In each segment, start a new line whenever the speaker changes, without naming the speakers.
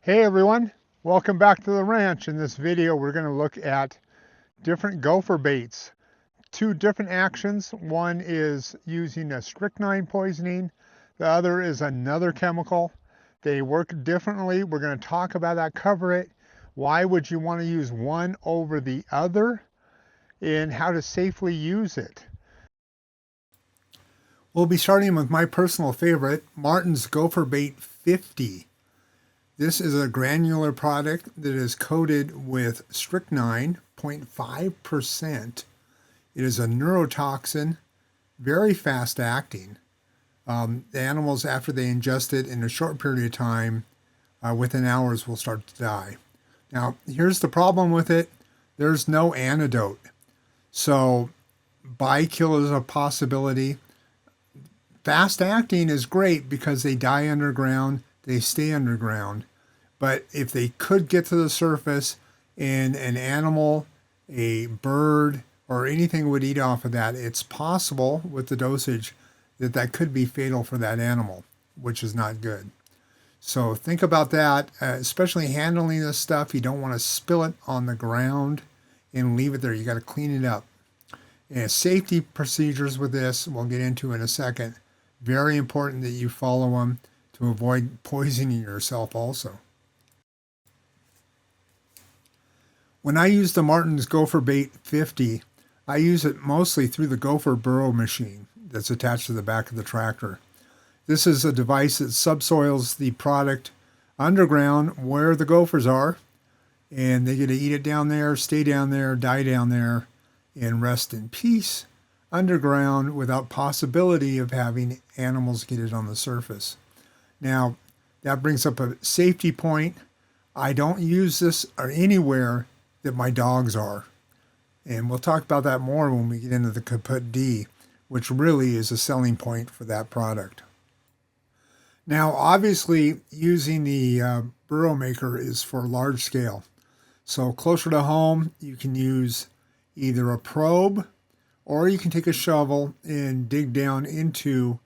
Hey everyone, welcome back to the ranch. In this video we're going to look at different gopher baits. Two different actions. One is using a strychnine poisoning, the other is another chemical. They work differently. We're going to talk about that, cover it. Why would you want to use one over the other, and how to safely use it. We'll be starting with my personal favorite, Martin's Gopher Bait 50. This is a granular product that is coated with strychnine, 0.5%. It is a neurotoxin, very fast acting. The animals, after they ingest it in a short period of time, within hours, will start to die. Now, here's the problem with it. There's no antidote. So, bykill is a possibility. Fast acting is great because they die underground, they stay underground. But if they could get to the surface and an animal, a bird, or anything would eat off of that, it's possible with the dosage that that could be fatal for that animal, which is not good. So think about that, especially handling this stuff. You don't want to spill it on the ground and leave it there. You got to clean it up. And safety procedures with this, we'll get into in a second. Very important that you follow them to avoid poisoning yourself also. When I use the Martin's Gopher Bait 50, I use it mostly through the Gopher burrow machine that's attached to the back of the tractor. This is a device that subsoils the product underground where the gophers are, and they get to eat it down there, stay down there, die down there, and rest in peace underground without possibility of having animals get it on the surface. Now, that brings up a safety point. I don't use this anywhere that my dogs are. And we'll talk about that more when we get into the Kaput D, which really is a selling point for that product. Now, obviously, using the burrow maker is for large scale. So closer to home, you can use either a probe, or you can take a shovel and dig down into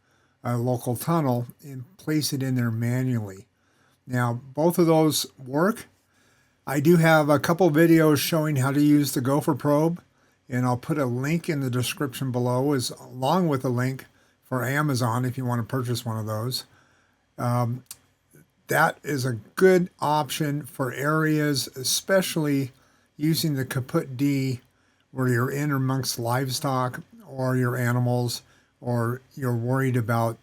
a local tunnel and place it in there manually. Now, both of those work. I do have a couple videos showing how to use the Gopher probe, and I'll put a link in the description below, along with a link for Amazon if you want to purchase one of those. That is a good option for areas, especially using the Kaput D, where you're in amongst livestock or your animals, or you're worried about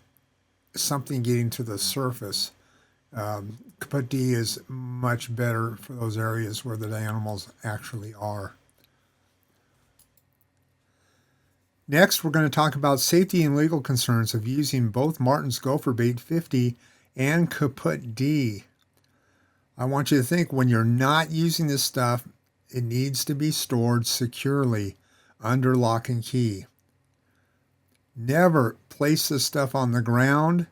something getting to the surface. Kaput D is much better for those areas where the animals actually are. Next, we're going to talk about safety and legal concerns of using both Martin's Gopher Bait 50 and Kaput D. I want you to think, when you're not using this stuff, it needs to be stored securely under lock and key. Never place this stuff on the ground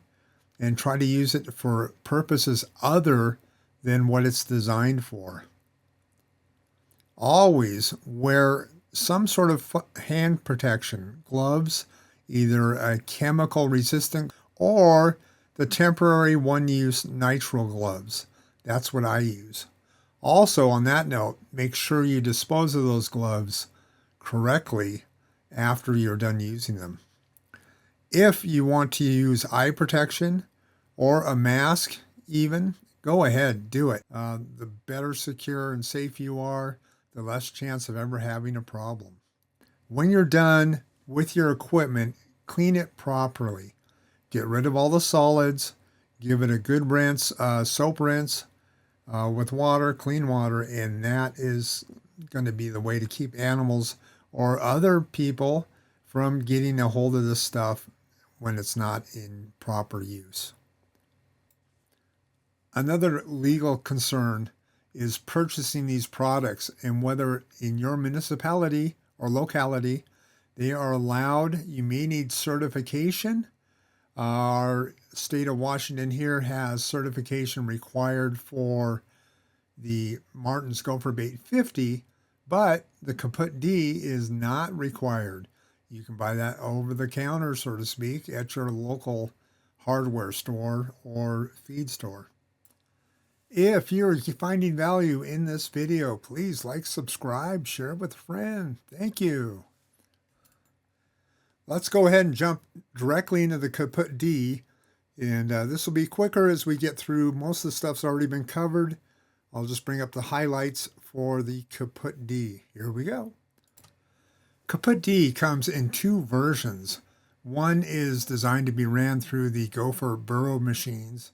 and try to use it for purposes other than what it's designed for. Always wear some sort of hand protection, gloves, either a chemical resistant or the temporary one-use nitrile gloves. That's what I use. Also, on that note, make sure you dispose of those gloves correctly after you're done using them. If you want to use eye protection or a mask even, go ahead, do it. The better secure and safe you are, the less chance of ever having a problem. When you're done with your equipment, clean it properly. Get rid of all the solids, give it a good rinse, soap rinse, with water, clean water, and that is going to be the way to keep animals or other people from getting a hold of this stuff when it's not in proper use. Another legal concern is purchasing these products, and whether in your municipality or locality they are allowed. You may need certification. Our state of Washington here has certification required for the Martin's Gopher Bait 50, but the Kaput D is not required. You can buy that over the counter, so to speak, at your local hardware store or feed store. If you're finding value in this video, please like, subscribe, share it with a friend. Thank you. Let's go ahead and jump directly into the Kaput D. And this will be quicker as we get through. Most of the stuff's already been covered. I'll just bring up the highlights for the Kaput D. Here we go. Kaput D comes in two versions. One is designed to be ran through the Gopher burrow machines.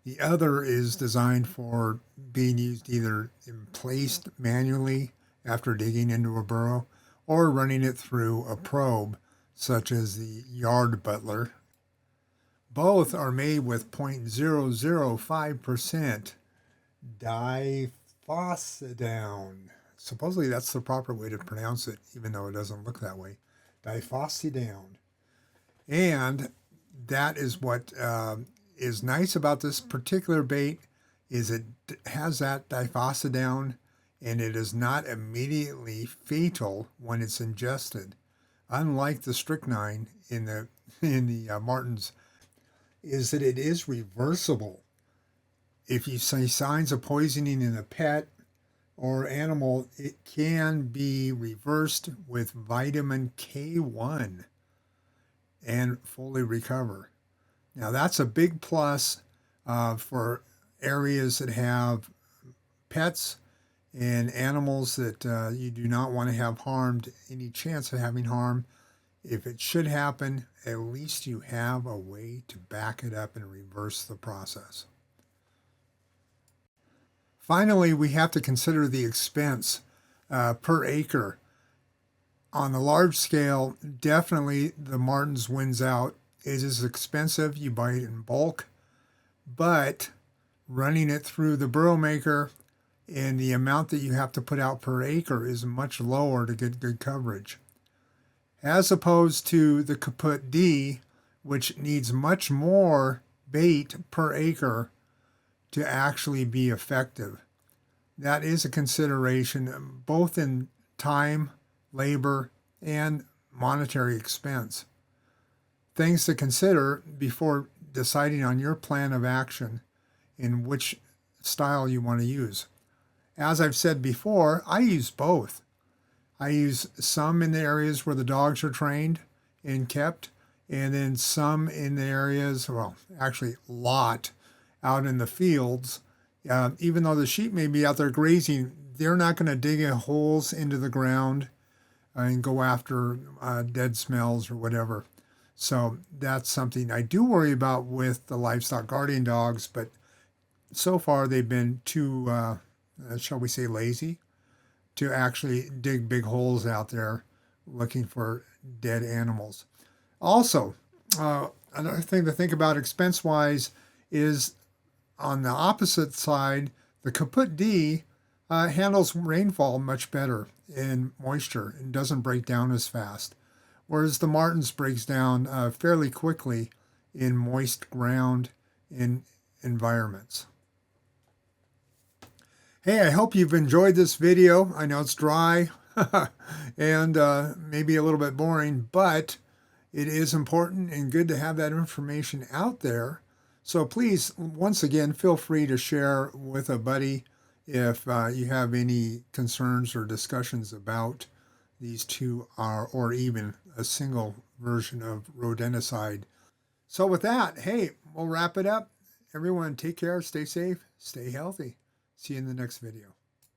The other is designed for being used either placed manually after digging into a burrow or running it through a probe, such as the yard Butler. Both are made with 0.005% diphosphodone. Supposedly that's the proper way to pronounce it, even though it doesn't look that way. Diphosphodone. And that is what is nice about this particular bait, is it has that diphosphodone, and it is not immediately fatal when it's ingested. Unlike the strychnine in the Martins, is that it is reversible. If you see signs of poisoning in a pet or animal, it can be reversed with vitamin K1 and fully recover. Now that's a big plus for areas that have pets and animals that you do not want to have harmed, any chance of having harm. If it should happen, at least you have a way to back it up and reverse the process. Finally, we have to consider the expense per acre. On the large scale, definitely the Martins wins out. It is expensive. You buy it in bulk, but running it through the burrow maker and the amount that you have to put out per acre is much lower to get good coverage, as opposed to the Kaput D, which needs much more bait per acre to actually be effective. That is a consideration, both in time, labor, and monetary expense. Things to consider before deciding on your plan of action and which style you want to use. As I've said before, I use both. I use some in the areas where the dogs are trained and kept, and then some in the areas, well, actually a lot out in the fields. Even though the sheep may be out there grazing, they're not going to dig holes into the ground and go after dead smells or whatever. So that's something I do worry about with the livestock guardian dogs, but so far they've been too, shall we say, lazy to actually dig big holes out there looking for dead animals. Also, another thing to think about expense-wise is on the opposite side, the Kaput D handles rainfall much better and moisture and doesn't break down as fast, whereas the Martins breaks down fairly quickly in moist ground in environments. Hey, I hope you've enjoyed this video. I know it's dry and maybe a little bit boring, but it is important and good to have that information out there. So please, once again, feel free to share with a buddy if you have any concerns or discussions about these two, or even a single version of rodenticide. So with that, hey, we'll wrap it up. Everyone, take care, stay safe, stay healthy. See you in the next video.